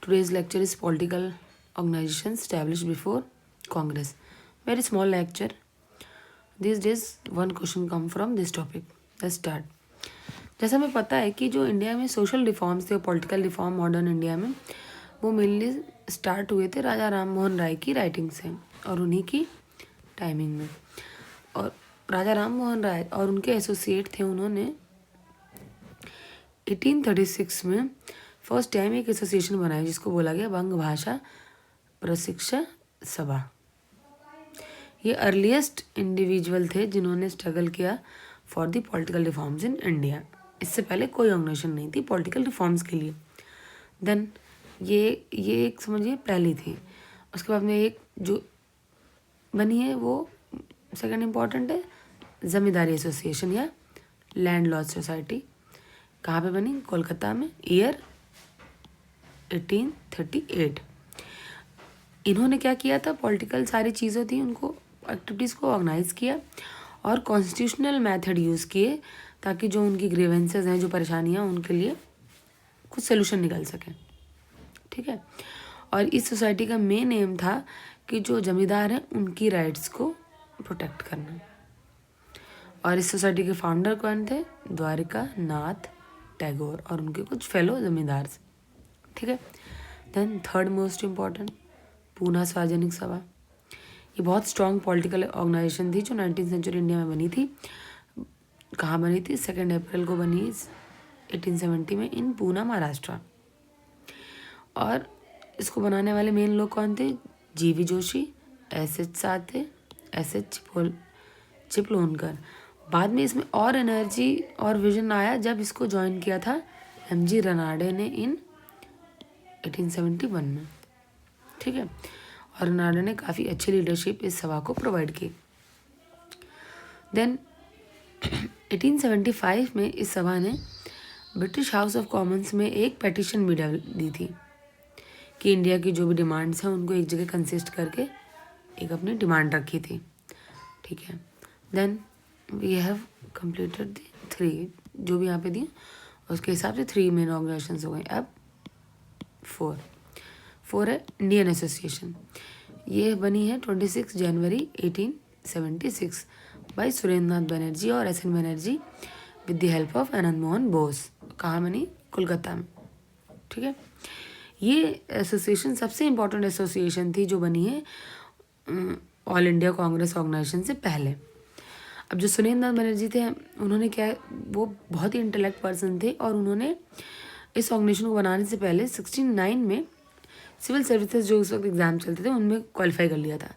Today's lecture is political organizations established before Congress. Very small lecture. These days one question come from this topic. Let's start. जैसा हमें पता है कि जो India में social reforms थे और पॉलिटिकल रिफॉर्म मॉडर्न इंडिया में वो मेनली स्टार्ट हुए थे राजा राम मोहन राय की राइटिंग से और उन्हीं की टाइमिंग में। और राजा राम मोहन राय और उनके एसोसिएट थे, उन्होंने 1836 में फर्स्ट टाइम एक एसोसिएशन बनाया जिसको बोला गया बंग भाषा प्रशिक्षण सभा। ये अर्लीस्ट इंडिविजुअल थे जिन्होंने स्ट्रगल किया for the political reforms in India. इससे पहले कोई ऑर्गेनाइजेशन नहीं थी पॉलिटिकल रिफॉर्म्स के लिए। देन ये एक समझिए पहली थी। उसके बाद में एक जो बनी है वो सेकंड इम्पॉर्टेंट है ज़मींदारी एसोसिएशन या लैंड लॉज सोसाइटी। कहाँ पे बनी? कोलकाता में, ईयर 1838। इन्होंने क्या किया था? पॉलिटिकल सारी चीज़ें थी उनको एक्टिविटीज़ को ऑर्गेनाइज किया और कॉन्स्टिट्यूशनल मेथड यूज़ किए ताकि जो उनकी ग्रीवेंसेस हैं, जो परेशानियाँ, उनके लिए कुछ सोल्यूशन निकल सके। ठीक है। और इस सोसाइटी का मेन एम था कि जो जमींदार हैं उनकी राइट्स को प्रोटेक्ट करना। और इस सोसाइटी के फाउंडर कौन थे? द्वारिका नाथ टैगोर और उनके कुछ फेलो जमींदार। ठीक है। Then third most important Poona Sarvajanik Sabha. ये बहुत स्ट्रॉन्ग पॉलिटिकल ऑर्गेनाइजेशन थी जो 19th सेंचुरी इंडिया में बनी थी। कहाँ बनी थी? 2 अप्रैल को बनी 1870 में इन पूना, महाराष्ट्र। और इसको बनाने वाले मेन लोग कौन थे? जीवी जोशी, एस.एच. साथे, एस.एच. चिपलोनकर। बाद में इसमें और एनर्जी और विजन आया जब इसको ज्वाइन किया था एम.जी. रनाडे ने इन 1871 में। ठीक है। और रनाडे ने काफ़ी अच्छी लीडरशिप इस सभा को प्रोवाइड की। देन 1875 में इस सभा ने ब्रिटिश हाउस ऑफ कॉमन्स में एक पेटिशन भी दी थी कि इंडिया की जो भी डिमांड्स हैं उनको एक जगह कंसिस्ट करके एक अपनी डिमांड रखी थी। ठीक है। Then we have completed the 3 जो भी यहाँ पे दिए उसके हिसाब से 3 मेन ऑर्गेनाइजेशंस हो गए। अब 4 है इंडियन एसोसिएशन। ये बनी है 26 जनवरी 1876 बाई सुरेंद्र नाथ बनर्जी और S N. Banerjee with the help of Anand Mohan Bose. कहाँ बनी? कोलकाता में। ठीक है। ये एसोसिएशन सबसे इम्पोर्टेंट एसोसिएशन थी जो बनी है ऑल इंडिया कांग्रेस ऑर्गेनाइजेशन से पहले। अब जो सुरेंद्र नाथ बनर्जी थे उन्होंने क्या, वो बहुत ही इंटेलेक्ट पर्सन थे और उन्होंने इस ऑर्गेनाइजेशन को बनाने से पहले 69 में सिविल सर्विसेज जो उस वक्त एग्ज़ाम चलते थे उनमें क्वालिफाई कर लिया था।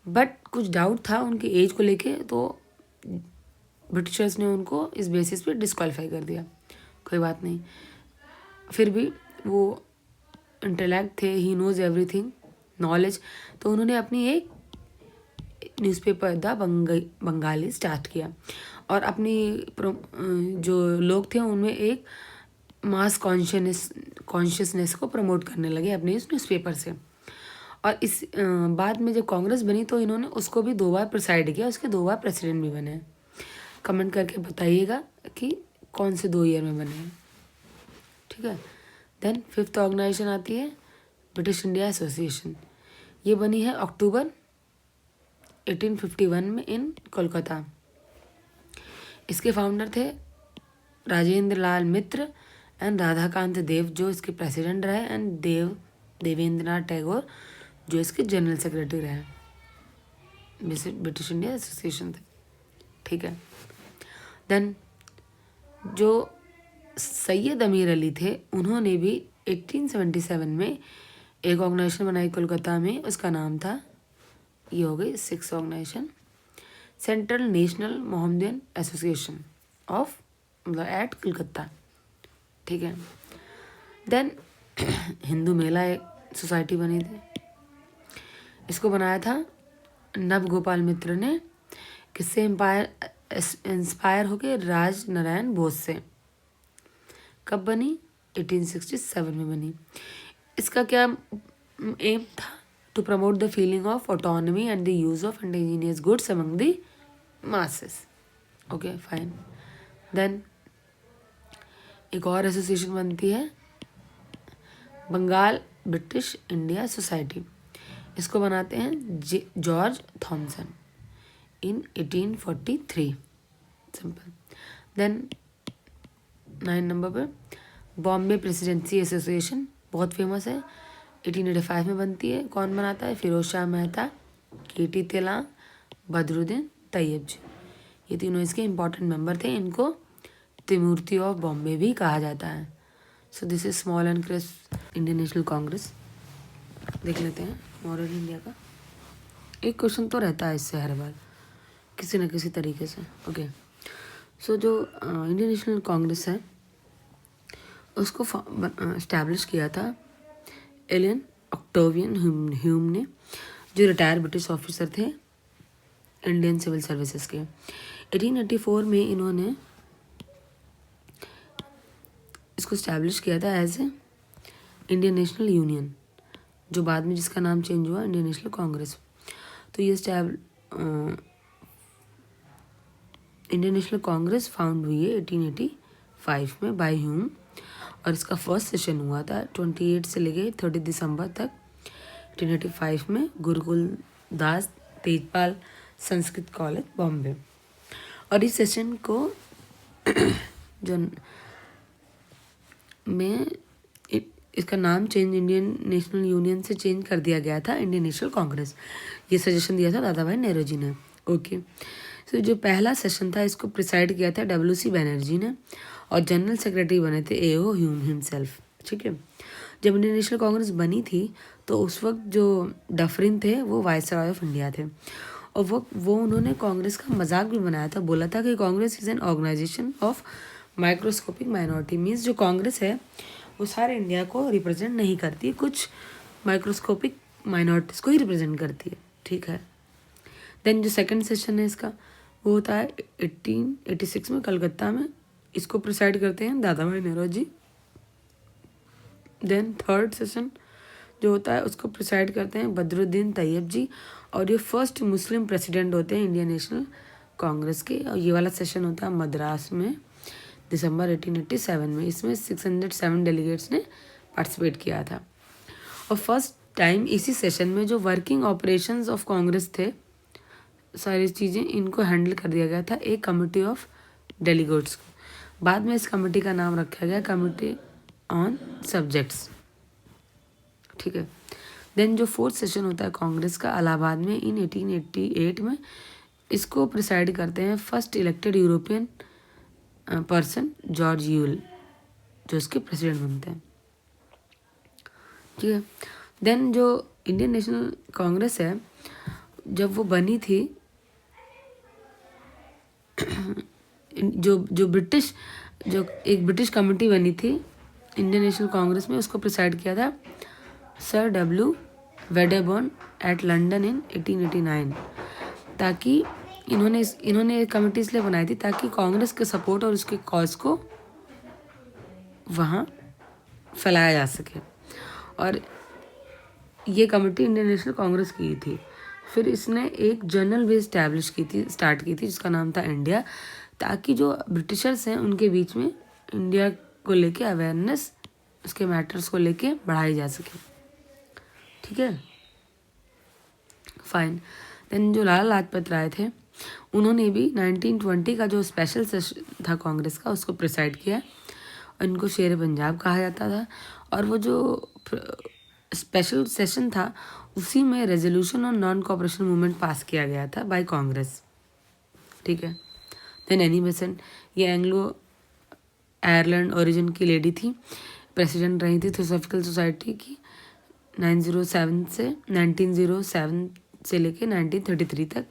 बट कुछ डाउट था उनकी एज को लेके, तो ब्रिटिशर्स ने उनको इस बेसिस पे डिस्क्वालीफाई कर दिया। कोई बात नहीं, फिर भी वो इंटेलेक्ट थे, ही नोज एवरीथिंग, नॉलेज। तो उन्होंने अपनी एक न्यूज़पेपर द बंगाली स्टार्ट किया और अपनी जो लोग थे उनमें एक मास कॉन्शियसनेस को प्रमोट करने लगे अपने इस न्यूज़पेपर से। और इस बाद में जब कांग्रेस बनी तो इन्होंने उसको भी 2 बार प्रिसाइड किया, उसके 2 बार प्रेसिडेंट भी बने। कमेंट करके बताइएगा कि कौन से 2 ईयर में बने हैं। ठीक है। देन 5th ऑर्गेनाइजेशन आती है ब्रिटिश इंडिया एसोसिएशन। ये बनी है अक्टूबर 1851 में इन कोलकाता। इसके फाउंडर थे राजेंद्र लाल मित्र एंड राधाकांत देव जो इसके प्रेसिडेंट रहे एंड देवेंद्र नाथ टैगोर जो इसके जनरल सेक्रेटरी रहे। ब्रिटिश इंडिया एसोसिएशन थे। ठीक है। देन जो सैयद अमीर अली थे उन्होंने भी 1877 में एक ऑर्गेनाइजेशन बनाई कोलकाता में, उसका नाम था, ये हो गई 6th organisation, Central National Mohammedan Association of मतलब एट कलकत्ता। ठीक है। देन हिंदू मेला एक सोसाइटी बनी थी। इसको बनाया था नव गोपाल मित्र ने, किससे इंस्पायर होके? राज नारायण बोस से। कब बनी? 1867 में बनी। इसका क्या एम था? To promote the feeling of autonomy and the use of indigenous goods among the masses. Okay fine. Then एक और एसोसिएशन बनती है बंगाल ब्रिटिश इंडिया सोसाइटी, इसको बनाते हैं जॉर्ज थॉमसन इन 1843। सिंपल। देन 9 नंबर पर बॉम्बे प्रेसिडेंसी एसोसिएशन, बहुत फेमस है, 1885 में बनती है। कौन बनाता है? फिरोज शाह मेहता, केटी तेलांग, बदरुद्दीन तैयब जी, ये तीनों इसके इंपॉर्टेंट मेंबर थे। इनको त्रिमूर्ति ऑफ बॉम्बे भी कहा जाता है। So this is small and crisp Indian national Congress. देख लेते हैं मॉडर्न इंडिया का। एक क्वेश्चन तो रहता है इससे हर बार किसी न किसी तरीके से। ओके, सो जो इंडियन नेशनल कांग्रेस है उसको इस्टेब्लिश किया था एलियन ऑक्टेवियन ह्यूम ने, जो रिटायर ब्रिटिश ऑफिसर थे इंडियन सिविल सर्विसेज के। 1884 में इन्होंने इसको इस्टेब्लिश किया था as a Indian National Union, जो बाद में जिसका नाम चेंज हुआ इंडियन नेशनल कांग्रेस। तो ये इंडियन नेशनल कांग्रेस फाउंड हुई है 1885 में बाय ह्यूम, और इसका फर्स्ट सेशन हुआ था 28 से लेके 30 दिसंबर तक 1885 में गुरुकुल दास तेजपाल संस्कृत कॉलेज बॉम्बे। और इस सेशन को जो में इसका नाम चेंज इंडियन नेशनल यूनियन से चेंज कर दिया गया था इंडियन नेशनल कांग्रेस। ये सजेशन दिया था दादा भाई नेहरू जी ने। ओके, सो जो पहला सेशन था इसको प्रिसाइड किया था WC बनर्जी ने, और जनरल सेक्रेटरी बने थे AO ह्यूम हिमसेल्फ। ठीक है, जब इंडियन नेशनल कांग्रेस बनी थी तो उस वक्त जो डफरिन थे वो वायसरॉय ऑफ इंडिया थे, और वो उन्होंने कांग्रेस का मजाक भी बनाया था। बोला था कि Congress is an organisation of microscopic minority, means जो कांग्रेस है वो सारे इंडिया को रिप्रेजेंट नहीं करती है, कुछ माइक्रोस्कोपिक माइनॉरिटीज को ही रिप्रेजेंट करती है। ठीक है, देन जो सेकंड सेशन है इसका वो होता है 1886 में कलकत्ता में, इसको प्रिसाइड करते हैं दादा भाई Nehru ji. Then third session जो होता है उसको प्रिसाइड करते हैं बदरुद्दीन तैयब जी, और ये फर्स्ट मुस्लिम प्रेसिडेंट होते हैं इंडियन नेशनल कांग्रेस के। और ये वाला सेशन होता है मद्रास में दिसंबर 1887 में। इसमें 607 डेलीगेट्स ने पार्टिसिपेट किया था, और फर्स्ट टाइम इसी सेशन में जो वर्किंग ऑपरेशंस ऑफ कांग्रेस थे, सारी चीज़ें इनको हैंडल कर दिया गया था एक कमिटी ऑफ डेलीगेट्स को। बाद में इस कमेटी का नाम रखा गया कमिटी ऑन सब्जेक्ट्स। ठीक है, देन जो फोर्थ सेशन होता है कांग्रेस का इलाहाबाद में इन 1888 में, इसको प्रिसाइड करते हैं first elected European person George Yule, जो इसके प्रेसिडेंट बनते हैं। ठीक है, देन जो इंडियन नेशनल कांग्रेस है जब वो बनी थी, जो एक ब्रिटिश कमेटी बनी थी इंडियन नेशनल कांग्रेस में, उसको प्रिसाइड किया था sir W Wedderburn at London in 1889। ताकि इन्होंने कमेटी इसलिए बनाई थी ताकि कांग्रेस के सपोर्ट और उसके कॉज को वहाँ फैलाया जा सके, और ये कमेटी इंडियन नेशनल कांग्रेस की थी। फिर इसने एक जर्नल भी स्टार्ट की थी जिसका नाम था इंडिया, ताकि जो ब्रिटिशर्स हैं उनके बीच में इंडिया को लेके अवेयरनेस, उसके मैटर्स को लेके बढ़ाई जा सके। ठीक है, फाइन। देन जो लाला लाजपत राय थे उन्होंने भी 1920 का जो स्पेशल सेशन था कांग्रेस का उसको प्रिसाइड किया, और इनको शेर पंजाब कहा जाता था। और वो जो स्पेशल सेशन था उसी में resolution on non cooperation movement pass किया गया था बाय कांग्रेस। ठीक है, देन एनी बेसेंट, ये एंग्लो आयरलैंड ओरिजिन की लेडी थी, प्रेसिडेंट रही थी थियोसॉफिकल सोसाइटी की 1907 से लेके 1933 तक।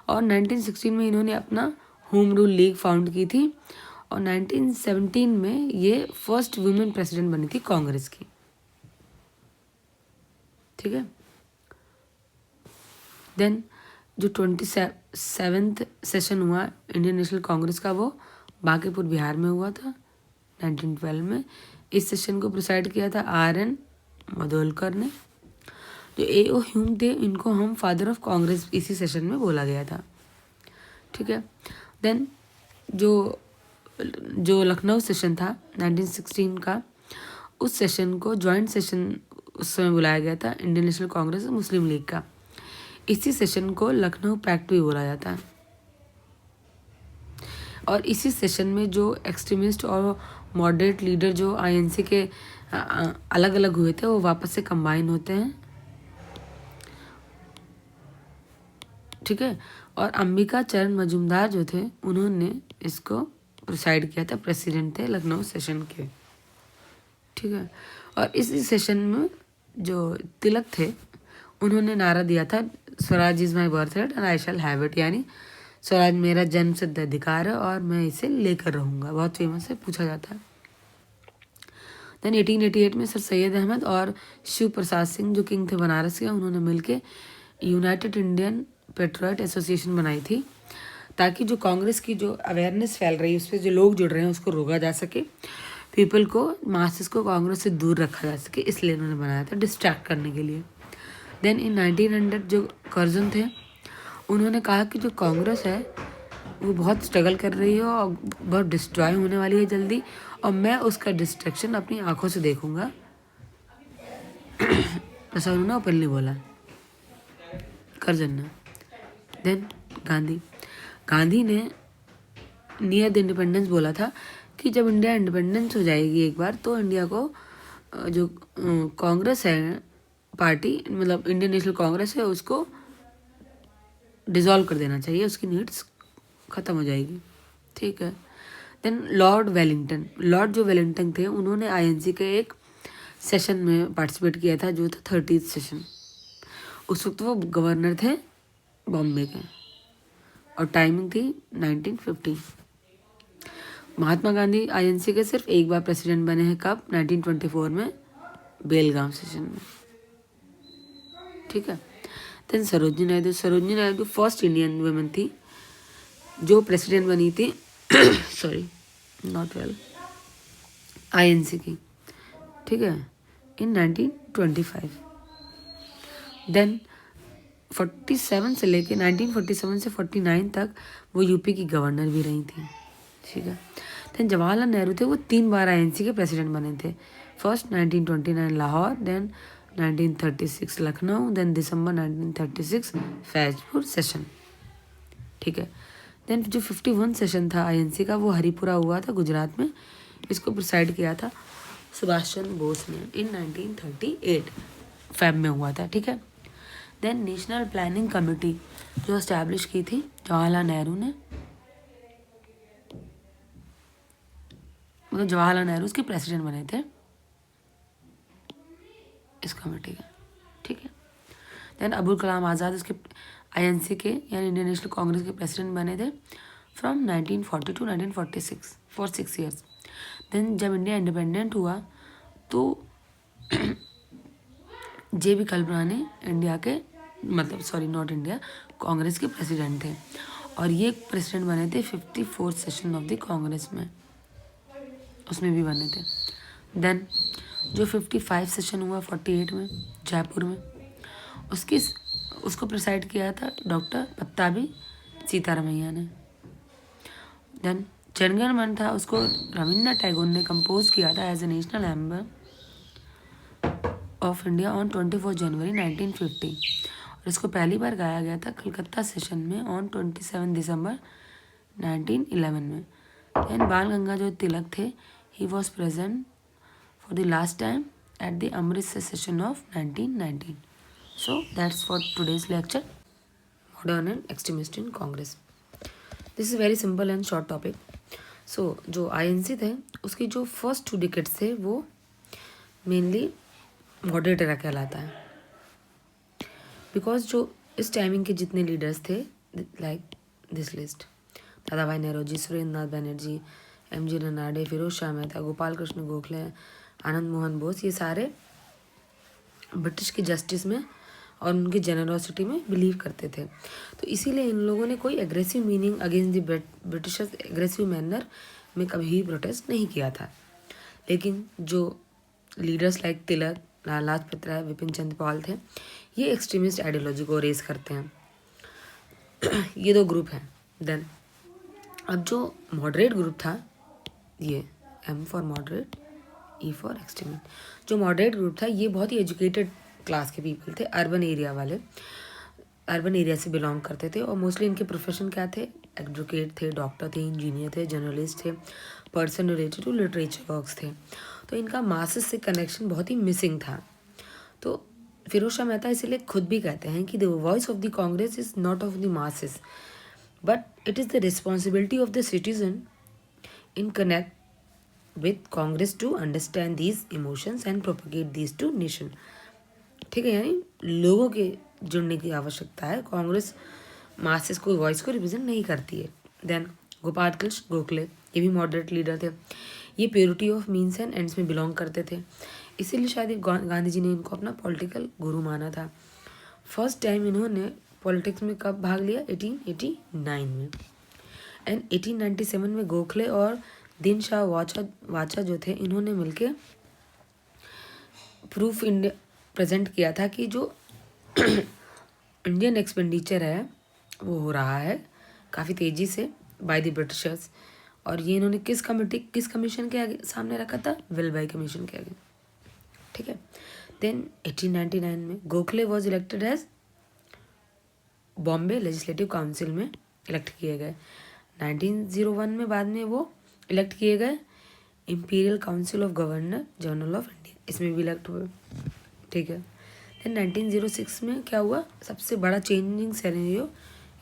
और 1916 में इन्होंने अपना होम रूल लीग फाउंड की थी, और 1917 में ये फर्स्ट वुमेन प्रेसिडेंट बनी थी कांग्रेस की। ठीक है, देन जो 27th सेशन हुआ इंडियन नेशनल कांग्रेस का वो बांकीपुर बिहार में हुआ था 1912 में। इस सेशन को प्रिसाइड किया था RN मधोलकर ने। जो AO ह्यूम थे इनको हम फादर ऑफ कांग्रेस इसी सेशन में बोला गया था। ठीक है, देन जो लखनऊ सेशन था 1916 का, उस सेशन को जॉइंट सेशन उस समय बुलाया गया था इंडियन नेशनल कांग्रेस और मुस्लिम लीग का। इसी सेशन को लखनऊ पैक्ट भी बोला जाता है। और इसी सेशन में जो एक्सट्रीमिस्ट और मॉडरेट लीडर जो आईएनसी के अलग अलग हुए थे वो वापस से कंबाइन होते हैं, ठीक है। और अंबिका चरण मजूमदार जो थे उन्होंने इसको प्रिसाइड किया था, प्रेसिडेंट थे लखनऊ सेशन के, ठीक है। और इस सेशन में जो तिलक थे उन्होंने नारा दिया था Swaraj is my birth right and I shall have it, यानी स्वराज मेरा जन्म सिद्ध अधिकार है और मैं इसे लेकर रहूँगा। बहुत फेमस है, पूछा जाता है। देन 1888 में सर सैयद अहमद और शिव प्रसाद सिंह जो किंग थे बनारस के, उन्होंने मिलके यूनाइटेड इंडियन पेट्रियट एसोसिएशन बनाई थी ताकि जो कांग्रेस की जो अवेयरनेस फैल रही है उस पर जो लोग जुड़ रहे हैं उसको रोका जा सके, पीपल को, मासेस को कांग्रेस से दूर रखा जा सके, इसलिए उन्होंने बनाया था डिस्ट्रैक्ट करने के लिए। देन इन 1900 जो कर्जन थे उन्होंने कहा कि जो कांग्रेस है वो बहुत स्ट्रगल कर रही है और बहुत डिस्ट्रॉय होने वाली है जल्दी, और मैं उसका डिस्ट्रैक्शन अपनी आंखों से देखूंगा, ऐसा उन्होंने ओपनली बोला कर्जन ने। देन गांधी ने नियर द इंडिपेंडेंस बोला था कि जब इंडिया इंडिपेंडेंस हो जाएगी एक बार तो इंडिया को जो कांग्रेस है पार्टी, मतलब इंडियन नेशनल कांग्रेस है, उसको डिसॉल्व कर देना चाहिए, उसकी नीड्स ख़त्म हो जाएगी, ठीक है। देन लॉर्ड जो वेलिंगटन थे उन्होंने आईएनसी के एक सेशन में पार्टिसिपेट किया था जो था 30th सेशन। उस वक्त वो गवर्नर थे बॉम्बे के और टाइमिंग थी 1950। महात्मा गांधी आईएनसी के सिर्फ एक बार प्रेसिडेंट बने हैं, कब? 1924 में बेलगाम सेशन में, ठीक है। Then Sarojini Naidu first Indian women थी जो प्रेसिडेंट बनी थी सॉरी नॉट वेल आईएनसी की, ठीक है, इन 1925। देन 47 से लेके 1947 से 49 तक वो यूपी की गवर्नर भी रही थी, ठीक है। देन जवाहरलाल नेहरू थे, वो 3 बार आईएनसी के प्रेसिडेंट बने थे। First 1929 Lahore, then 1936 Lucknow, then दिसंबर 1936 फैजपुर सेशन, ठीक है। देन जो 51 सेशन था आईएनसी का वो हरिपुरा हुआ था गुजरात में, इसको प्रिसाइड किया था सुभाष चंद्र बोस ने इन 1938 फेब में हुआ था, ठीक है। देन नेशनल प्लानिंग कमेटी जो एस्टैब्लिश की थी जवाहरलाल नेहरू ने, मतलब जवाहरलाल नेहरू उसके प्रेसिडेंट बने थे इस कमेटी के, ठीक है। देन अबुल कलाम आज़ाद उसके आईएनसी के यानी इंडियन नेशनल कांग्रेस के प्रेसिडेंट बने थे from 1940 to 1946 for 6 years. Then जब इंडिया इंडिपेंडेंट हुआ तो JB कल्पना इंडिया के, मतलब सॉरी नॉट इंडिया, कांग्रेस के प्रेसिडेंट थे और ये प्रेसिडेंट बने थे 54th session of the Congress में, उसमें भी बने थे। देन जो 55 सेशन हुआ 48 में जयपुर में, उसको प्रिसाइड किया था डॉक्टर पत्ताभी सीतारमैया ने। देन जनगण मन था, उसको रविन्द्रनाथ टैगोर ने कंपोज किया था as a national emblem of India on 24 January 1950 और इसको पहली बार गाया गया था कलकत्ता सेशन में ऑन 27 दिसंबर 1911 में। देन बाल गंगाधर तिलक थे, he was present for the last time at the Amritsar session of 1919। So that's for today's lecture, modern and extremist in Congress. This is very simple and short topic. So जो INC थे उसकी जो first 2 decades थे वो mainly moderate era कहलाता है, because जो इस टाइमिंग के जितने लीडर्स थे लाइक दिस लिस्ट, दादा भाई नौरोजी, सुरेंद्र नाथ बनर्जी, MG रनाडे, फिरोज शाह मेहता, गोपाल कृष्ण गोखले, आनंद मोहन बोस, ये सारे ब्रिटिश की जस्टिस में और उनकी जेनरोसिटी में बिलीव करते थे। तो इसीलिए इन लोगों ने कोई aggressive meaning against the Britishers aggressive manner में कभी भी प्रोटेस्ट नहीं किया था। लेकिन जो लीडर्स लाइक तिलक, लाला लाजपत राय, विपिन चंद्र पाल थे, ये एक्सट्रीमिस्ट आइडियोलॉजी को रेज करते हैं। ये 2 ग्रुप हैं। देन अब जो मॉडरेट ग्रुप था, ये M for moderate, E for extremist. जो मॉडरेट ग्रुप था ये बहुत ही एजुकेटेड क्लास के पीपल थे, अर्बन एरिया वाले, अर्बन एरिया से बिलोंग करते थे। और मोस्टली इनके प्रोफेशन क्या थे, एडवोकेट थे, डॉक्टर थे, इंजीनियर थे, जर्नलिस्ट थे, person related to literature works थे। तो इनका मासेस से कनेक्शन बहुत ही मिसिंग था। तो फिरोज शाह मेहता इसीलिए खुद भी कहते हैं कि the voice of the Congress is not of the masses but it is the responsibility of the citizen in connect with Congress to understand these emotions and propagate these to nation. ठीक है, यानी लोगों के जुड़ने की आवश्यकता है, कांग्रेस मासेस को वॉइस को रिप्रेजेंट नहीं करती है। देन गोपाल कृष्ण गोखले, ये भी मॉडरेट लीडर थे। ये purity of means and ends में बिलोंग करते थे, इसीलिए शायद गांधी जी ने इनको अपना पॉलिटिकल गुरु माना था। फर्स्ट टाइम इन्होंने पॉलिटिक्स में कब भाग लिया, 1889 में। एंड 1897 में गोखले और दिन शाह वाचा जो थे, इन्होंने मिलके प्रूफ इंडिया प्रेजेंट किया था कि जो इंडियन एक्सपेंडिचर है वो हो रहा है काफ़ी तेज़ी से बाय द ब्रिटिशर्स। और ये इन्होंने किस कमीशन के आगे सामने रखा था, विल्बाई कमीशन के आगे। ठीक है। देन 1899 में Gokhale was elected as Bombay legislative council में इलेक्ट किए गए। 1901 में बाद में वो इलेक्ट किए गए imperial council of governor general of India, इसमें भी इलेक्ट हुए। ठीक है। देन 1906 में क्या हुआ, सबसे बड़ा चेंजिंग सिनेरियो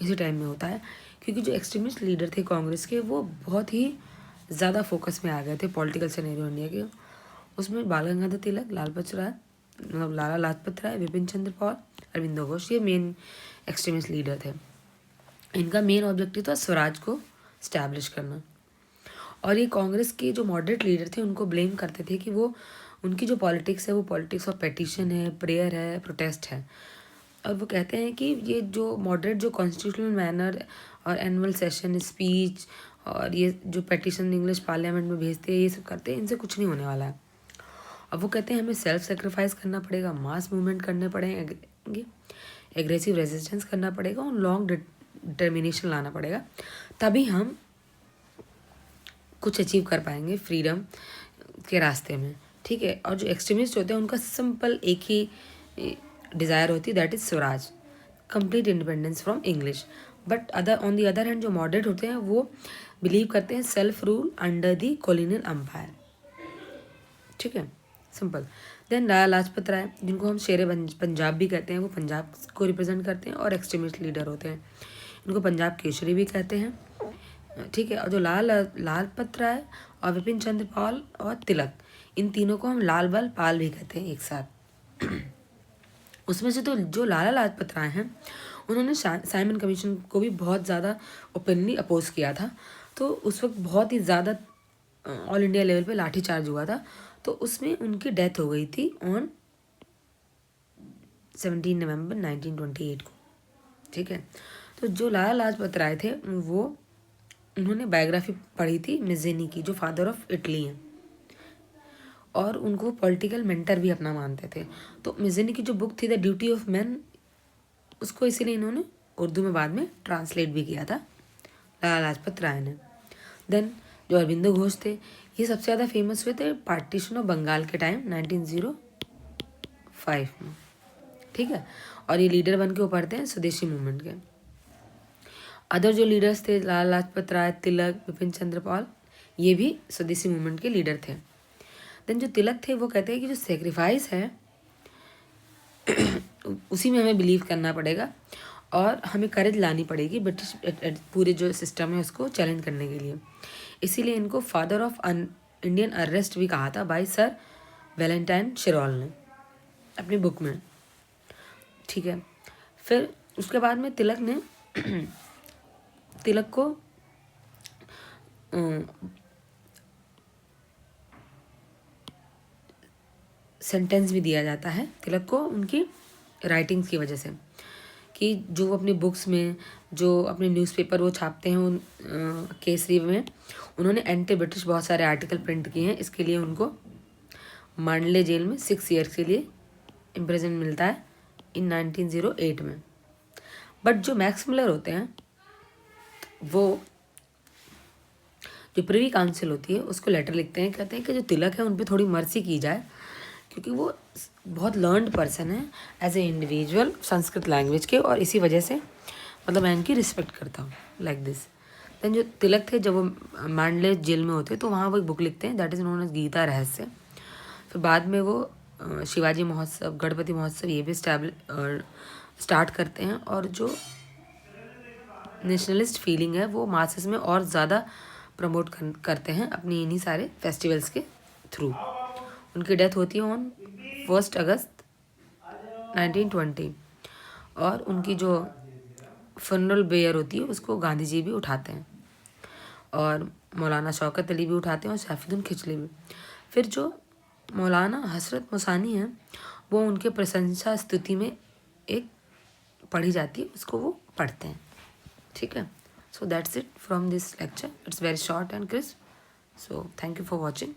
इसी टाइम में होता है, क्योंकि जो एक्सट्रीमिस्ट लीडर थे कांग्रेस के वो बहुत ही ज़्यादा फोकस में आ गए थे पॉलिटिकल सिनेरियो इंडिया के। उसमें बाल गंगाधर तिलक, लाला लाजपत राय, विपिन चंद्र पाल, अरविंद घोष, ये मेन एक्सट्रीमिस्ट लीडर थे। इनका मेन ऑब्जेक्टिव था स्वराज को स्टैब्लिश करना। और ये कांग्रेस के जो मॉडरेट लीडर थे उनको ब्लेम करते थे कि वो उनकी जो पॉलिटिक्स है वो पॉलिटिक्स ऑफ पेटिशन है, प्रेयर है, प्रोटेस्ट है। और वो कहते हैं कि ये जो मॉडरेट जो कॉन्स्टिट्यूशनल मैनर और एनुअल सेशन स्पीच और ये जो पेटिशन इंग्लिश पार्लियामेंट में भेजते हैं, ये सब करते हैं, इनसे कुछ नहीं होने वाला है। अब वो कहते हैं हमें सेल्फ सेक्रीफाइस करना पड़ेगा, मास मूवमेंट करने पड़ेंगे, एग्रेसिव रेजिस्टेंस करना पड़ेगा और लॉन्ग डिटर्मिनेशन लाना पड़ेगा, तभी हम कुछ अचीव कर पाएंगे फ्रीडम के रास्ते में। ठीक है। और जो एक्सट्रीमिस्ट होते हैं उनका सिंपल एक ही डिज़ायर होती है, that is swaraj, complete independence from English. But on the other hand जो मॉडरेट होते हैं वो बिलीव करते हैं self rule under the colonial empire. ठीक है, सिंपल। देन लाला लाजपत राय, जिनको हम शेरे पंजाब भी कहते हैं, वो पंजाब को रिप्रेजेंट करते हैं और एक्सट्रीमिस्ट लीडर होते हैं। इनको पंजाब केसरी भी कहते हैं। ठीक है। और जो लाजपत राय और विपिन चंद्र पाल और तिलक, इन तीनों को हम लाल बल पाल भी कहते हैं एक साथ। उसमें से तो जो लाला लाजपत राय हैं उन्होंने साइमन कमीशन को भी बहुत ज़्यादा ओपनली अपोज किया था। तो उस वक्त बहुत ही ज़्यादा ऑल इंडिया लेवल पे लाठीचार्ज हुआ था, तो उसमें उनकी डेथ हो गई थी ऑन 17 नवंबर 1928 को। ठीक है। तो जो लाला लाजपत राय थे वो उन्होंने बायोग्राफी पढ़ी थी मिज़ेनी की, जो फादर ऑफ इटली हैं, और उनको पॉलिटिकल मेंटर भी अपना मानते थे। तो मिज़ेनी की जो बुक थी द ड्यूटी ऑफ मैन, उसको इसीलिए इन्होंने उर्दू में बाद में ट्रांसलेट भी किया था लाला लाजपत राय ने। देन जो अरविंदो घोष थे, ये सबसे ज़्यादा फेमस हुए थे पार्टीशन ऑफ बंगाल के टाइम 1905 में। ठीक है। और ये लीडर बन के उभरते हैं स्वदेशी मूवमेंट के। अदर जो लीडर्स थे लाला लाजपत राय, तिलक, विपिन चंद्र पाल, ये भी स्वदेशी मूवमेंट के लीडर थे। देन जो तिलक थे वो कहते हैं कि जो सेक्रीफाइस है उसी में हमें बिलीव करना पड़ेगा और हमें करेज लानी पड़ेगी ब्रिटिश पूरे जो सिस्टम है उसको चैलेंज करने के लिए। इसीलिए इनको फादर ऑफ इंडियन अरेस्ट भी कहा था बाय सर वैलेंटाइन शिरोल ने अपनी बुक में। ठीक है। फिर उसके बाद में तिलक को सेंटेंस भी दिया जाता है तिलक को उनकी राइटिंग्स की वजह से, कि जो अपनी बुक्स में, जो अपने न्यूज़पेपर वो छापते हैं उन केसरी में, उन्होंने एंटी ब्रिटिश बहुत सारे आर्टिकल प्रिंट किए हैं। इसके लिए उनको मांडले जेल में 6 ईयर्स के लिए इम्प्रिजन मिलता है इन 1908 में। बट जो मैक्स मिलर होते हैं वो जो प्रिवी काउंसिल होती है उसको लेटर लिखते हैं, कहते हैं कि जो तिलक है उन पर थोड़ी मर्सी की जाए, क्योंकि वो बहुत लर्नड पर्सन है as a individual Sanskrit language के, और इसी वजह से मतलब मैं इनकी रिस्पेक्ट करता हूँ लाइक दिस। देन जो तिलक थे जब वो मांडले जेल में होते तो वहाँ वो एक बुक लिखते हैं that is known as Gita Rahasya. फिर बाद में वो शिवाजी महोत्सव, गणपति महोत्सव ये भी स्टार्ट करते हैं, और जो नेशनलिस्ट फीलिंग है वो मासेस में और ज़्यादा प्रमोट करते हैं अपनी इन्हीं सारे फेस्टिवल्स के थ्रू। उनकी डेथ होती है ऑन 1 अगस्त 1920, और उनकी जो फनरल बेयर होती है उसको गांधी जी भी उठाते हैं, और मौलाना शौकत अली भी उठाते हैं, और सैफुद्दीन खिचली भी। फिर जो मौलाना हसरत मुसानी हैं वो उनके प्रशंसा स्तुति में एक पढ़ी जाती है, उसको वो पढ़ते हैं। ठीक है, so that's it from this lecture, it's very short and crisp, so thank you for watching.